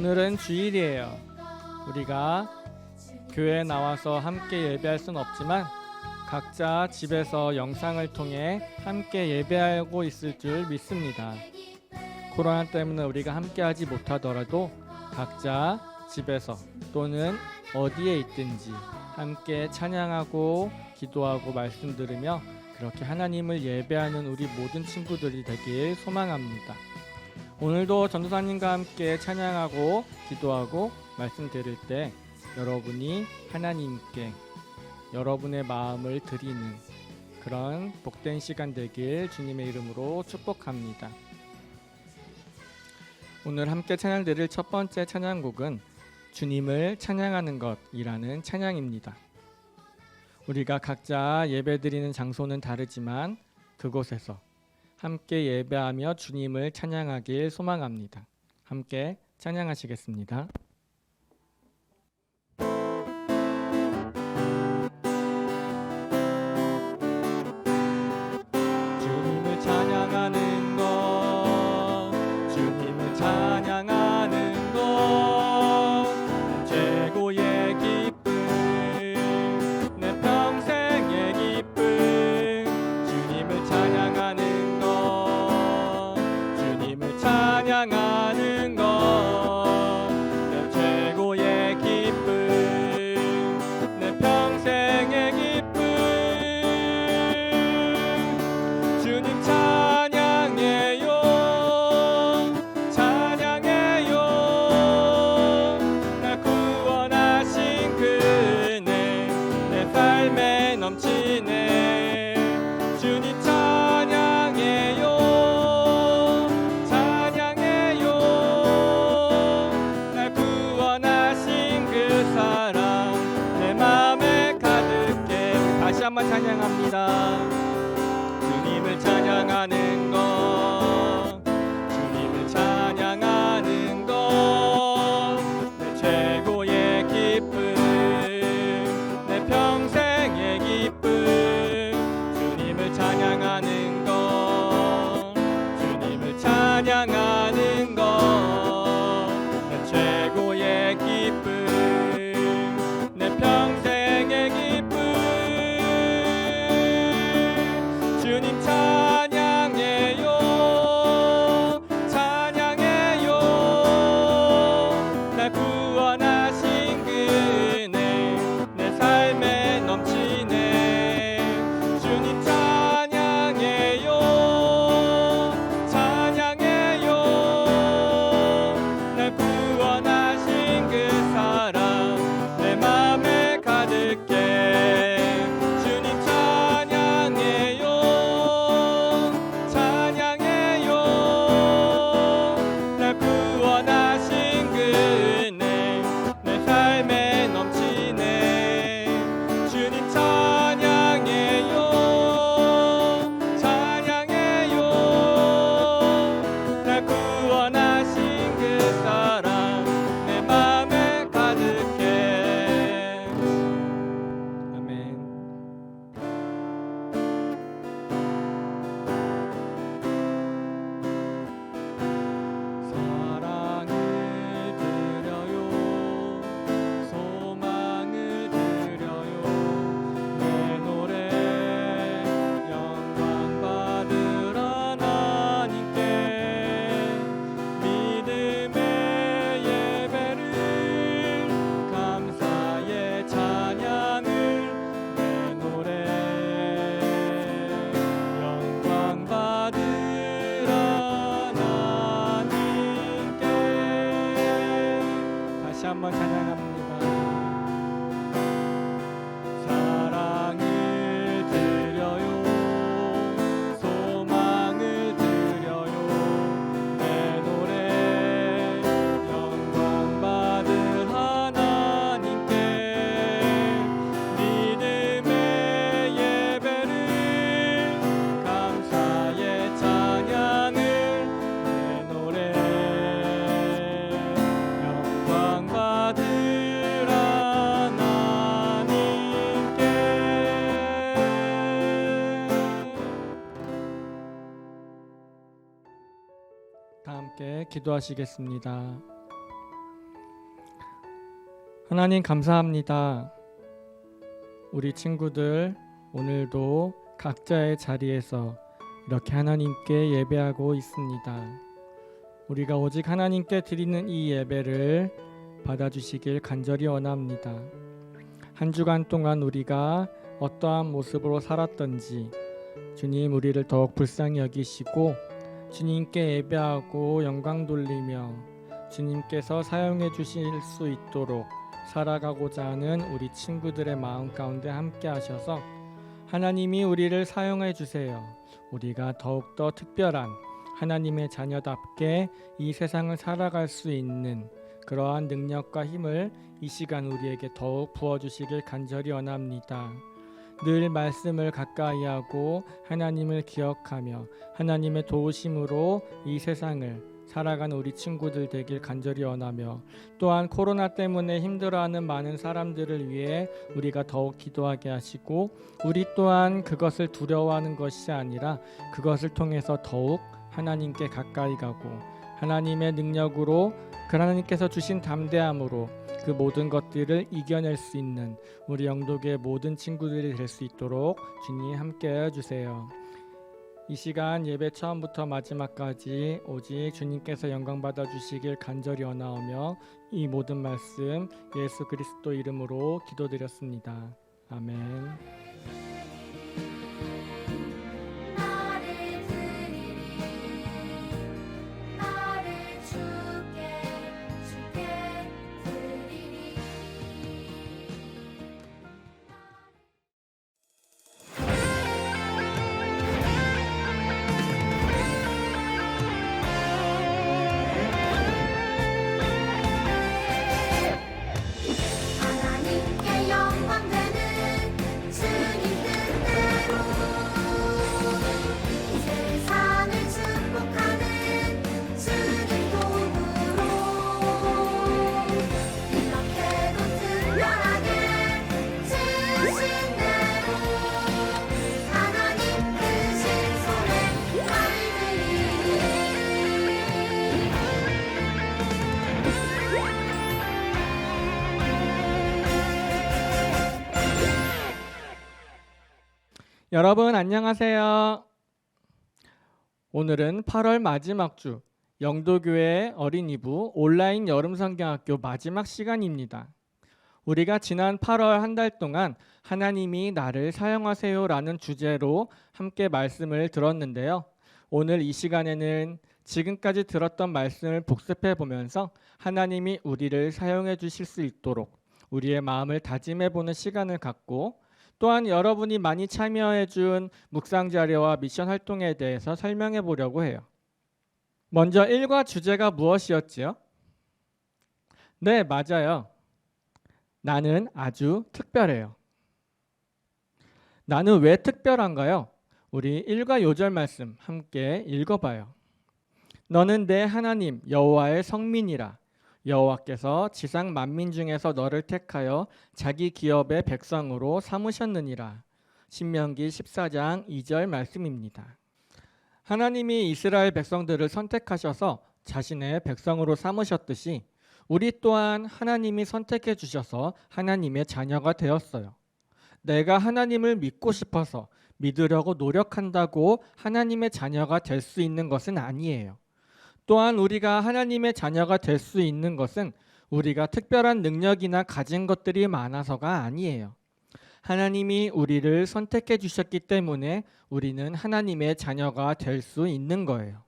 오늘은 주일이에요. 우리가 교회에 나와서 함께 예배할 순 없지만 각자 집에서 영상을 통해 함께 예배하고 있을 줄 믿습니다. 코로나 때문에 우리가 함께 하지 못하더라도 각자 집에서 또는 어디에 있든지 함께 찬양하고 기도하고 말씀 들으며 그렇게 하나님을 예배하는 우리 모든 친구들이 되길 소망합니다. 오늘도 전도사님과 함께 찬양하고 기도하고 말씀 드릴 때 여러분이 하나님께 여러분의 마음을 드리는 그런 복된 시간 되길 주님의 이름으로 축복합니다. 오늘 함께 찬양 드릴 첫 번째 찬양곡은 주님을 찬양하는 것이라는 찬양입니다. 우리가 각자 예배드리는 장소는 다르지만 그곳에서 함께 예배하며 주님을 찬양하길 소망합니다. 함께 찬양하시겠습니다. 주님을 찬양하는 것, 주님을 찬양하는 것, 최고의 기쁨, 내 평생의 기쁨. 주님을 찬양하는 것, 주님을 찬양하는 것, 내 최고의 기쁨, 내 평생의 기쁨. 주님 찬양해요, 찬양해요. 날 구원하신 그네, 내 삶에 넘치네. 주님 찬양해요, 찬양해요. 날 구원하신 그 사랑 내 맘에 가득해. 다시 한번 찬양합니다. 주님을 찬양하는 것, 주님을 찬양하는 것, 내 최고의 기쁨, 내 평생의 기쁨. 주님을 찬양하는 것, 주님을 찬양하는 것, 내 최고의 기쁨, 내 평생의 기쁨. 주님 찬양해요, 찬양해요. 날 구원하신 그네, 내 삶에 넘치네. 주님 찬양해요, 찬양해요. 날 구원하신 그 사랑 내 맘에 가득해. 주님 찬양해요, 찬양해요. 날 구원하신 그네, 내 삶에 넘치네. 주님 찬양해요, 찬양해요. 날 구원하신 그 사랑 내 맘에 가득해. 아멘. 사랑을 드려요, 소망을 드려요. 내 노래 영광 받으라 하나님께. 믿음의 예배를, 감사의 찬양을, 내 노래 영광 받으라 하나님께. 다시 한번 찬양합니다. 사랑을 드려요, 소망을 드려요. 내 노래 영광 받을 하나님께. 믿음의 예배를, 감사의 찬양을, 내 노래 영광 받으라 하나님께. 다 함께 기도하시겠습니다. 하나님 감사합니다. 우리 친구들 오늘도 각자의 자리에서 이렇게 하나님께 예배하고 있습니다. 우리가 오직 하나님께 드리는 이 예배를 받아주시길 간절히 원합니다. 한 주간 동안 우리가 어떠한 모습으로 살았던지 주님 우리를 더욱 불쌍히 여기시고 주님께 예배하고 영광 돌리며 주님께서 사용해 주실 수 있도록 살아가고자 하는 우리 친구들의 마음 가운데 함께 하셔서 하나님이 우리를 사용해 주세요. 우리가 더욱더 특별한 하나님의 자녀답게 이 세상을 살아갈 수 있는 그러한 능력과 힘을 이 시간 우리에게 더욱 부어주시길 간절히 원합니다. 늘 말씀을 가까이 하고 하나님을 기억하며 하나님의 도우심으로 이 세상을 살아가는 우리 친구들 되길 간절히 원하며 또한 코로나 때문에 힘들어하는 많은 사람들을 위해 우리가 더욱 기도하게 하시고 우리 또한 그것을 두려워하는 것이 아니라 그것을 통해서 더욱 하나님께 가까이 가고 하나님의 능력으로 그 하나님께서 주신 담대함으로 그 모든 것들을 이겨낼 수 있는 우리 영독의 모든 친구들이 될 수 있도록 주님 함께 해주세요. 이 시간 예배 처음부터 마지막까지 오직 주님께서 영광 받아 주시길 간절히 원하오며 이 모든 말씀 예수 그리스도 이름으로 기도드렸습니다. 아멘. 하나님께 영광되는 주님 뜻대로 세상을 축복하는 주님 도움으로 이렇게도 특별하게 주신 대로 하나님 크신 손에 아이들이 여러분 안녕하세요. 오늘은 8월 마지막 주 영도교회 어린이부 온라인 여름성경학교 마지막 시간입니다. 우리가 지난 8월 한 달 동안 하나님이 나를 사용하세요 라는 주제로 함께 말씀을 들었는데요. 오늘 이 시간에는 지금까지 들었던 말씀을 복습해 보면서 하나님이 우리를 사용해 주실 수 있도록 우리의 마음을 다짐해 보는 시간을 갖고 또한 여러분이 많이 참여해 준 묵상 자료와 미션 활동에 대해서 설명해 보려고 해요. 먼저 1과 주제가 무엇이었지요? 네, 맞아요. 나는 아주 특별해요. 나는 왜 특별한가요? 우리 1과 요절 말씀 함께 읽어봐요. 너는 내 하나님 여호와의 성민이라. 여호와께서 지상 만민 중에서 너를 택하여 자기 기업의 백성으로 삼으셨느니라. 신명기 14장 2절 말씀입니다. 하나님이 이스라엘 백성들을 선택하셔서 자신의 백성으로 삼으셨듯이 우리 또한 하나님이 선택해 주셔서 하나님의 자녀가 되었어요. 내가 하나님을 믿고 싶어서 믿으려고 노력한다고 하나님의 자녀가 될 수 있는 것은 아니에요. 또한 우리가 하나님의 자녀가 될 수 있는 것은 우리가 특별한 능력이나 가진 것들이 많아서가 아니에요. 하나님이 우리를 선택해 주셨기 때문에 우리는 하나님의 자녀가 될 수 있는 거예요.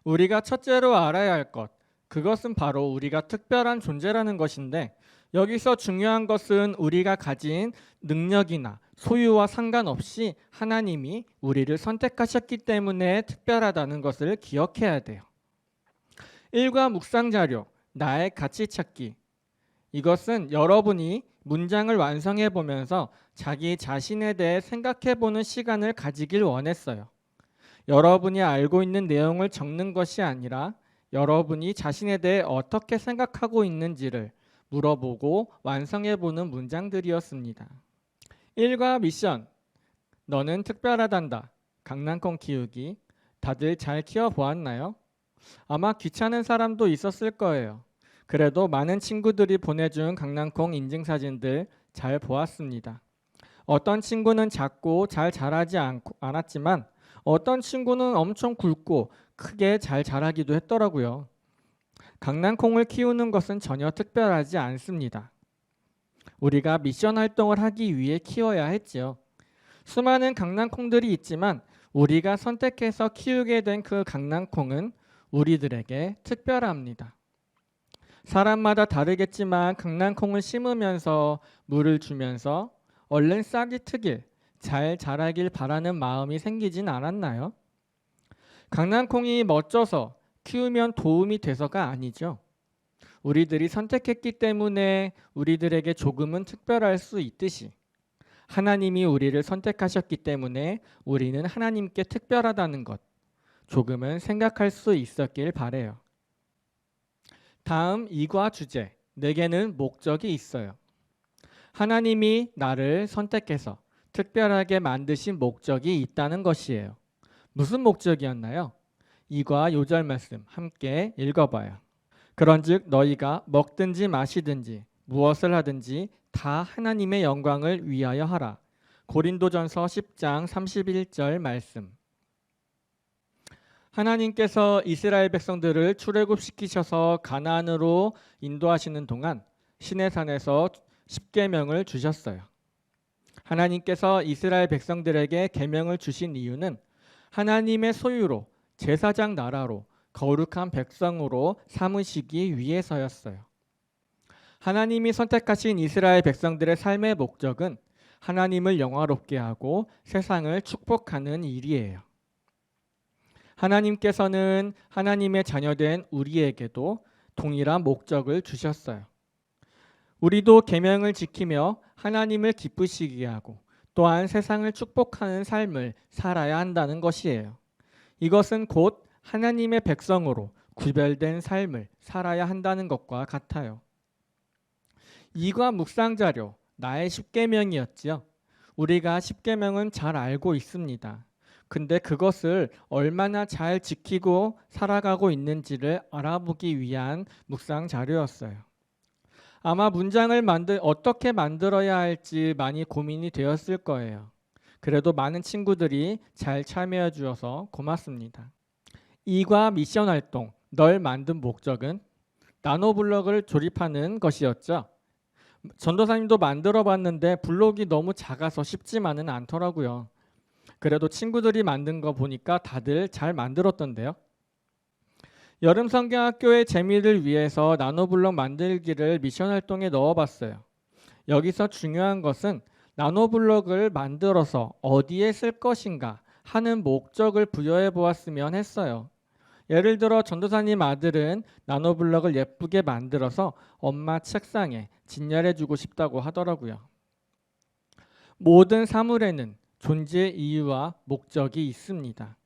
우리가 첫째로 알아야 할 것, 그것은 바로 우리가 특별한 존재라는 것인데 여기서 중요한 것은 우리가 가진 능력이나 소유와 상관없이 하나님이 우리를 선택하셨기 때문에 특별하다는 것을 기억해야 돼요. 1과 묵상 자료, 나의 가치 찾기. 이것은 여러분이 문장을 완성해 보면서 자기 자신에 대해 생각해 보는 시간을 가지길 원했어요. 여러분이 알고 있는 내용을 적는 것이 아니라 여러분이 자신에 대해 어떻게 생각하고 있는지를 물어보고 완성해 보는 문장들이었습니다. 1과 미션. 너는 특별하단다. 강낭콩 키우기. 다들 잘 키워보았나요? 아마 귀찮은 사람도 있었을 거예요. 그래도 많은 친구들이 보내준 강낭콩 인증사진들 잘 보았습니다. 어떤 친구는 작고 잘 자라지 않았지만 어떤 친구는 엄청 굵고 크게 잘 자라기도 했더라고요. 강낭콩을 키우는 것은 전혀 특별하지 않습니다. 우리가 미션 활동을 하기 위해 키워야 했지요. 수많은 강낭콩들이 있지만 우리가 선택해서 키우게 된 그 강낭콩은 우리들에게 특별합니다. 사람마다 다르겠지만 강낭콩을 심으면서 물을 주면서 얼른 싹이 트길, 잘 자라길 바라는 마음이 생기진 않았나요? 강낭콩이 멋져서 키우면 도움이 돼서가 아니죠. 우리들이 선택했기 때문에 우리들에게 조금은 특별할 수 있듯이 하나님이 우리를 선택하셨기 때문에 우리는 하나님께 특별하다는 것 조금은 생각할 수 있었길 바래요. 다음 이과 주제, 내게는 목적이 있어요. 하나님이 나를 선택해서 특별하게 만드신 목적이 있다는 것이에요. 무슨 목적이었나요? 이과 요절 말씀 함께 읽어봐요. 그런즉 너희가 먹든지 마시든지 무엇을 하든지 다 하나님의 영광을 위하여 하라. 고린도전서 10장 31절 말씀. 하나님께서 이스라엘 백성들을 출애굽시키셔서 가나안으로 인도하시는 동안 시내산에서 십계명을 주셨어요. 하나님께서 이스라엘 백성들에게 계명을 주신 이유는 하나님의 소유로 제사장 나라로 거룩한 백성으로 삼으시기 위해서였어요. 하나님이 선택하신 이스라엘 백성들의 삶의 목적은 하나님을 영화롭게 하고 세상을 축복하는 일이에요. 하나님께서는 하나님의 자녀된 우리에게도 동일한 목적을 주셨어요. 우리도 계명을 지키며 하나님을 기쁘시게 하고 또한 세상을 축복하는 삶을 살아야 한다는 것이에요. 이것은 곧 하나님의 백성으로 구별된 삶을 살아야 한다는 것과 같아요. 이과 묵상 자료, 나의 십계명이었지요. 우리가 십계명은 잘 알고 있습니다. 근데 그것을 얼마나 잘 지키고 살아가고 있는지를 알아보기 위한 묵상 자료였어요. 아마 문장을 어떻게 만들어야 할지 많이 고민이 되었을 거예요. 그래도 많은 친구들이 잘 참여해 주셔서 고맙습니다. 이과 미션 활동, 널 만든 목적은 나노블럭을 조립하는 것이었죠. 전도사님도 만들어 봤는데 블록이 너무 작아서 쉽지만은 않더라고요. 그래도 친구들이 만든 거 보니까 다들 잘 만들었던데요. 여름 성경학교의 재미를 위해서 나노블록 만들기를 미션 활동에 넣어봤어요. 여기서 중요한 것은 나노블록을 만들어서 어디에 쓸 것인가 하는 목적을 부여해 보았으면 했어요. 예를 들어 전도사님 아들은 나노블록을 예쁘게 만들어서 엄마 책상에 진열해 주고 싶다고 하더라고요. 모든 사물에는 존재 이유와 목적이 있습니다.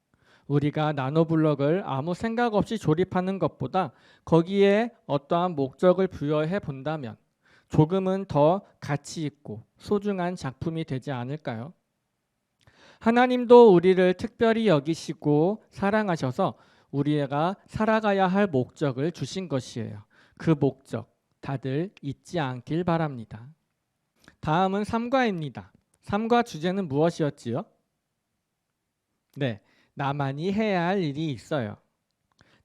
우리가 나노블록을 아무 생각 없이 조립하는 것보다 거기에 어떠한 목적을 부여해 본다면 조금은 더 가치 있고 소중한 작품이 되지 않을까요? 하나님도 우리를 특별히 여기시고 사랑하셔서 우리가 살아가야 할 목적을 주신 것이에요. 그 목적 다들 잊지 않길 바랍니다. 다음은 3과입니다. 3과 주제는 무엇이었지요? 네, 나만이 해야 할 일이 있어요.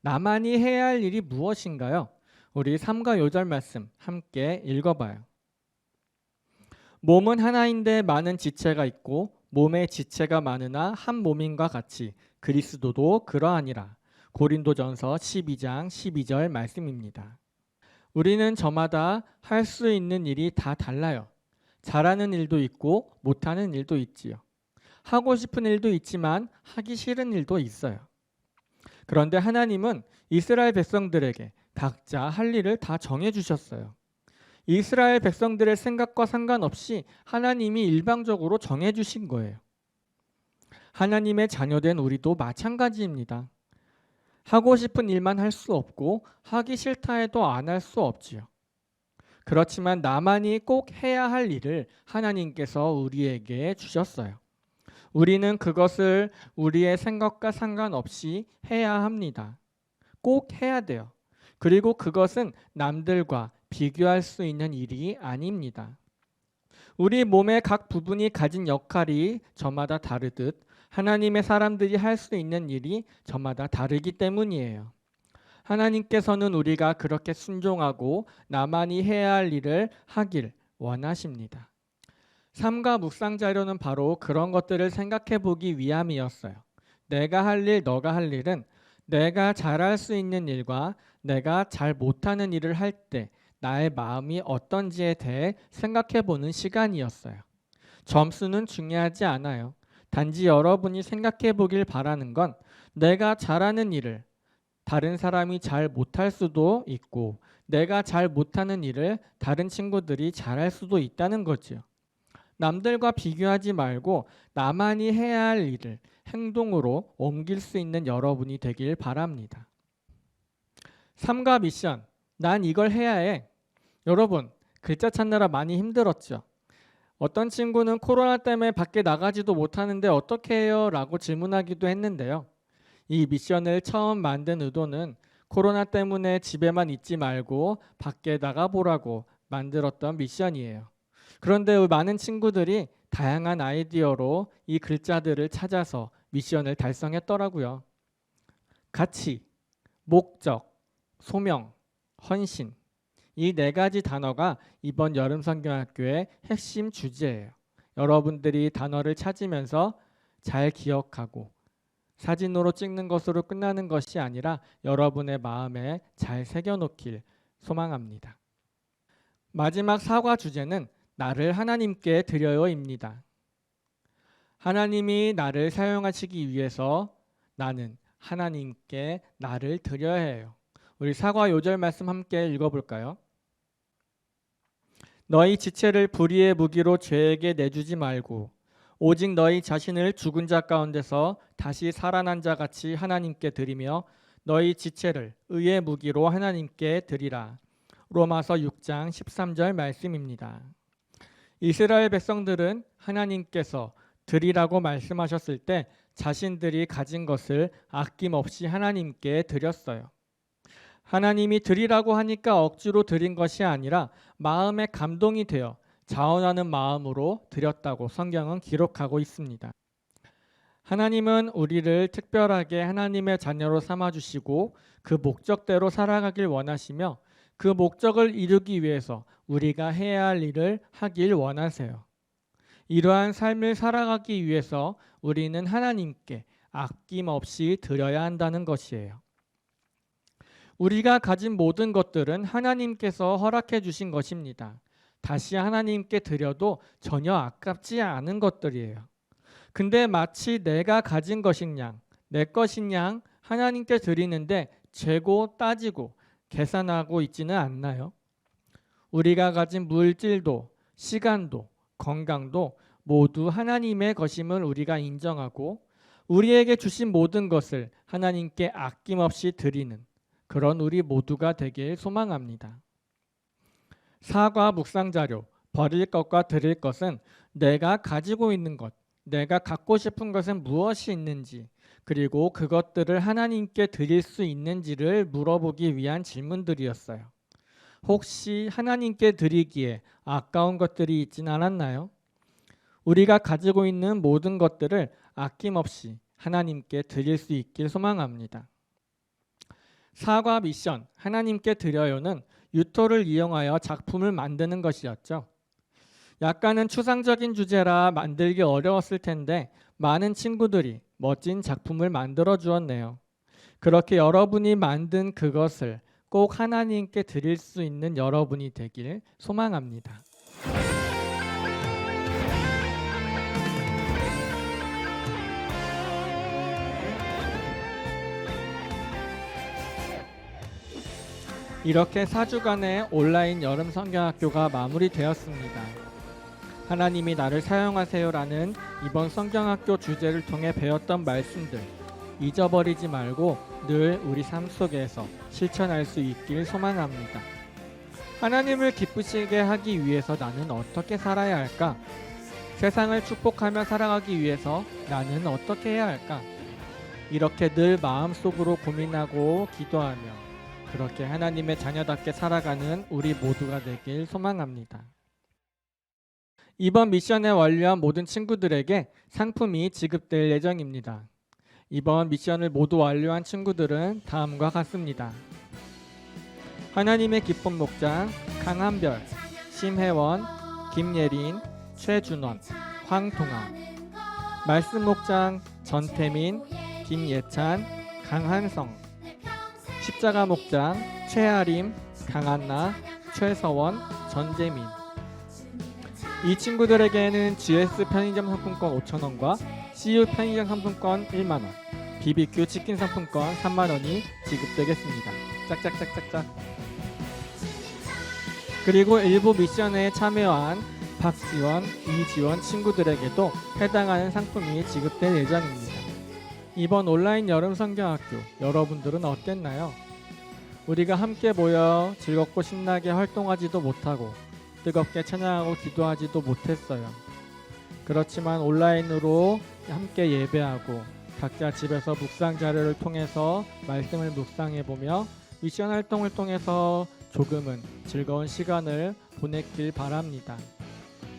나만이 해야 할 일이 무엇인가요? 우리 3과 요절 말씀 함께 읽어봐요. 몸은 하나인데 많은 지체가 있고 몸에 지체가 많으나 한 몸인과 같이 그리스도도 그러하니라. 고린도전서 12장 12절 말씀입니다. 우리는 저마다 할 수 있는 일이 다 달라요. 잘하는 일도 있고 못하는 일도 있지요. 하고 싶은 일도 있지만 하기 싫은 일도 있어요. 그런데 하나님은 이스라엘 백성들에게 각자 할 일을 다 정해주셨어요. 이스라엘 백성들의 생각과 상관없이 하나님이 일방적으로 정해주신 거예요. 하나님의 자녀된 우리도 마찬가지입니다. 하고 싶은 일만 할 수 없고 하기 싫다 해도 안 할 수 없지요. 그렇지만 나만이 꼭 해야 할 일을 하나님께서 우리에게 주셨어요. 우리는 그것을 우리의 생각과 상관없이 해야 합니다. 꼭 해야 돼요. 그리고 그것은 남들과 비교할 수 있는 일이 아닙니다. 우리 몸의 각 부분이 가진 역할이 저마다 다르듯 하나님의 사람들이 할 수 있는 일이 저마다 다르기 때문이에요. 하나님께서는 우리가 그렇게 순종하고 나만이 해야 할 일을 하길 원하십니다. 삶과 묵상 자료는 바로 그런 것들을 생각해 보기 위함이었어요. 내가 할 일, 너가 할 일은 내가 잘할 수 있는 일과 내가 잘 못하는 일을 할 때 나의 마음이 어떤지에 대해 생각해 보는 시간이었어요. 점수는 중요하지 않아요. 단지 여러분이 생각해 보길 바라는 건 내가 잘하는 일을 다른 사람이 잘 못할 수도 있고 내가 잘 못하는 일을 다른 친구들이 잘할 수도 있다는 거지요. 남들과 비교하지 말고 나만이 해야 할 일을 행동으로 옮길 수 있는 여러분이 되길 바랍니다. 삶과 미션, 난 이걸 해야 해. 여러분, 글자 찾느라 많이 힘들었죠? 어떤 친구는 코로나 때문에 밖에 나가지도 못하는데 어떻게 해요? 라고 질문하기도 했는데요. 이 미션을 처음 만든 의도는 코로나 때문에 집에만 있지 말고 밖에 나가보라고 만들었던 미션이에요. 그런데 많은 친구들이 다양한 아이디어로 이 글자들을 찾아서 미션을 달성했더라고요. 가치, 목적, 소명, 헌신. 이 네 가지 단어가 이번 여름성경학교의 핵심 주제예요. 여러분들이 단어를 찾으면서 잘 기억하고 사진으로 찍는 것으로 끝나는 것이 아니라 여러분의 마음에 잘 새겨놓길 소망합니다. 마지막 사과 주제는 나를 하나님께 드려요입니다. 하나님이 나를 사용하시기 위해서 나는 하나님께 나를 드려야 해요. 우리 사과 요절 말씀 함께 읽어볼까요? 너희 지체를 불의의 무기로 죄에게 내주지 말고 오직 너희 자신을 죽은 자 가운데서 다시 살아난 자 같이 하나님께 드리며 너희 지체를 의의 무기로 하나님께 드리라. 로마서 6장 13절 말씀입니다. 이스라엘 백성들은 하나님께서 드리라고 말씀하셨을 때 자신들이 가진 것을 아낌없이 하나님께 드렸어요. 하나님이 드리라고 하니까 억지로 드린 것이 아니라 마음의 감동이 되어 자원하는 마음으로 드렸다고 성경은 기록하고 있습니다. 하나님은 우리를 특별하게 하나님의 자녀로 삼아주시고 그 목적대로 살아가길 원하시며 그 목적을 이루기 위해서 우리가 해야 할 일을 하길 원하세요. 이러한 삶을 살아가기 위해서 우리는 하나님께 아낌없이 드려야 한다는 것이에요. 우리가 가진 모든 것들은 하나님께서 허락해 주신 것입니다. 다시 하나님께 드려도 전혀 아깝지 않은 것들이에요. 근데 마치 내가 가진 것인 양, 내 것인 양 하나님께 드리는데 재고 따지고 계산하고 있지는 않나요? 우리가 가진 물질도 시간도 건강도 모두 하나님의 것임을 우리가 인정하고 우리에게 주신 모든 것을 하나님께 아낌없이 드리는 그런 우리 모두가 되길 소망합니다. 사과 묵상자료, 버릴 것과 드릴 것은 내가 가지고 있는 것, 내가 갖고 싶은 것은 무엇이 있는지, 그리고 그것들을 하나님께 드릴 수 있는지를 물어보기 위한 질문들이었어요. 혹시 하나님께 드리기에 아까운 것들이 있진 않았나요? 우리가 가지고 있는 모든 것들을 아낌없이 하나님께 드릴 수 있길 소망합니다. 사과 미션, 하나님께 드려요는 유토를 이용하여 작품을 만드는 것이었죠. 약간은 추상적인 주제라 만들기 어려웠을 텐데 많은 친구들이 멋진 작품을 만들어 주었네요. 그렇게 여러분이 만든 그것을 꼭 하나님께 드릴 수 있는 여러분이 되길 소망합니다. 이렇게 4주간의 온라인 여름 성경학교가 마무리되었습니다. 하나님이 나를 사용하세요라는 이번 성경학교 주제를 통해 배웠던 말씀들 잊어버리지 말고 늘 우리 삶 속에서 실천할 수 있길 소망합니다. 하나님을 기쁘시게 하기 위해서 나는 어떻게 살아야 할까? 세상을 축복하며 살아가기 위해서 나는 어떻게 해야 할까? 이렇게 늘 마음속으로 고민하고 기도하며 그렇게 하나님의 자녀답게 살아가는 우리 모두가 되길 소망합니다. 이번 미션에 완료한 모든 친구들에게 상품이 지급될 예정입니다. 이번 미션을 모두 완료한 친구들은 다음과 같습니다. 하나님의 기쁨 목장 강한별, 심혜원, 김예린, 최준원, 황동아, 말씀 목장 전태민, 김예찬, 강한성, 십자가 목장 최아림, 강한나, 최서원, 전재민. 이 친구들에게는 GS 편의점 상품권 5,000원과 CU 편의점 상품권 1만원, BBQ 치킨 상품권 3만원이 지급되겠습니다. 짝짝짝짝짝. 그리고 일부 미션에 참여한 박지원, 이지원 친구들에게도 해당하는 상품이 지급될 예정입니다. 이번 온라인 여름 성경학교 여러분들은 어땠나요? 우리가 함께 모여 즐겁고 신나게 활동하지도 못하고 뜨겁게 찬양하고 기도하지도 못했어요. 그렇지만 온라인으로 함께 예배하고 각자 집에서 묵상 자료를 통해서 말씀을 묵상해보며 미션 활동을 통해서 조금은 즐거운 시간을 보냈길 바랍니다.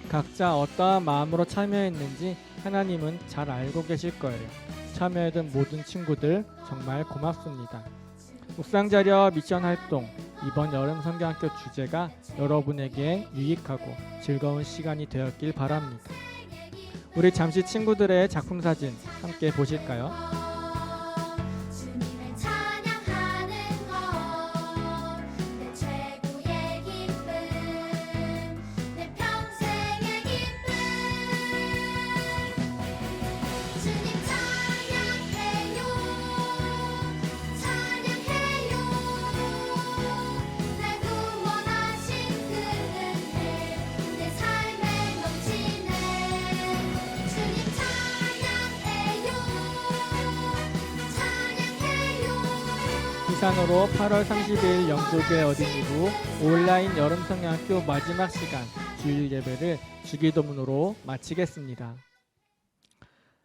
각자 어떠한 마음으로 참여했는지 하나님은 잘 알고 계실 거예요. 참여해준 모든 친구들 정말 고맙습니다. 묵상자료 미션 활동 이번 여름 성경학교 주제가 여러분에게 유익하고 즐거운 시간이 되었길 바랍니다. 우리 잠시 친구들의 작품 사진 함께 보실까요? 주님을 찬양하는 것 내 최고의 기쁨 내 평생의 기쁨 주님 찬양해요 찬양해요 날 구원하신 그 은혜 내 삶에 넘치네 주님 찬양해요 찬양해요 이상으로 8월 30일 영조교회 어린이부 온라인 여름 성경학교 마지막 시간 주일 예배를 주기도문으로 마치겠습니다.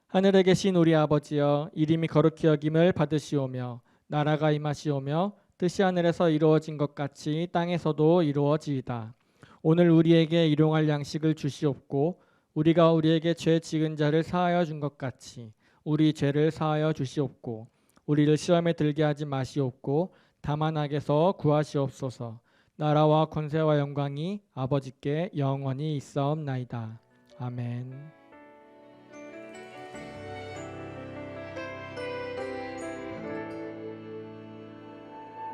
하늘에 계신 우리 아버지여, 이름이 거룩히 여김을 받으시오며 나라가 임하시오며 뜻이 하늘에서 이루어진 것 같이 땅에서도 이루어지이다. 오늘 우리에게 일용할 양식을 주시옵고 우리가 우리에게 죄 지은 자를 사하여 준 것 같이 우리 죄를 사하여 주시옵고 우리를 시험에 들게 하지 마시옵고 다만 악에서 구하시옵소서. 나라와 권세와 영광이 아버지께 영원히 있사옵나이다. 아멘.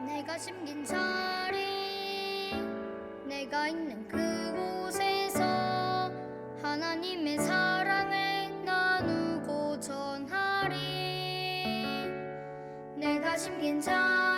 내가 심긴 자리 내가 있는 그곳에서 하나님의 사랑을 나누고 전하리 내가 심긴 자리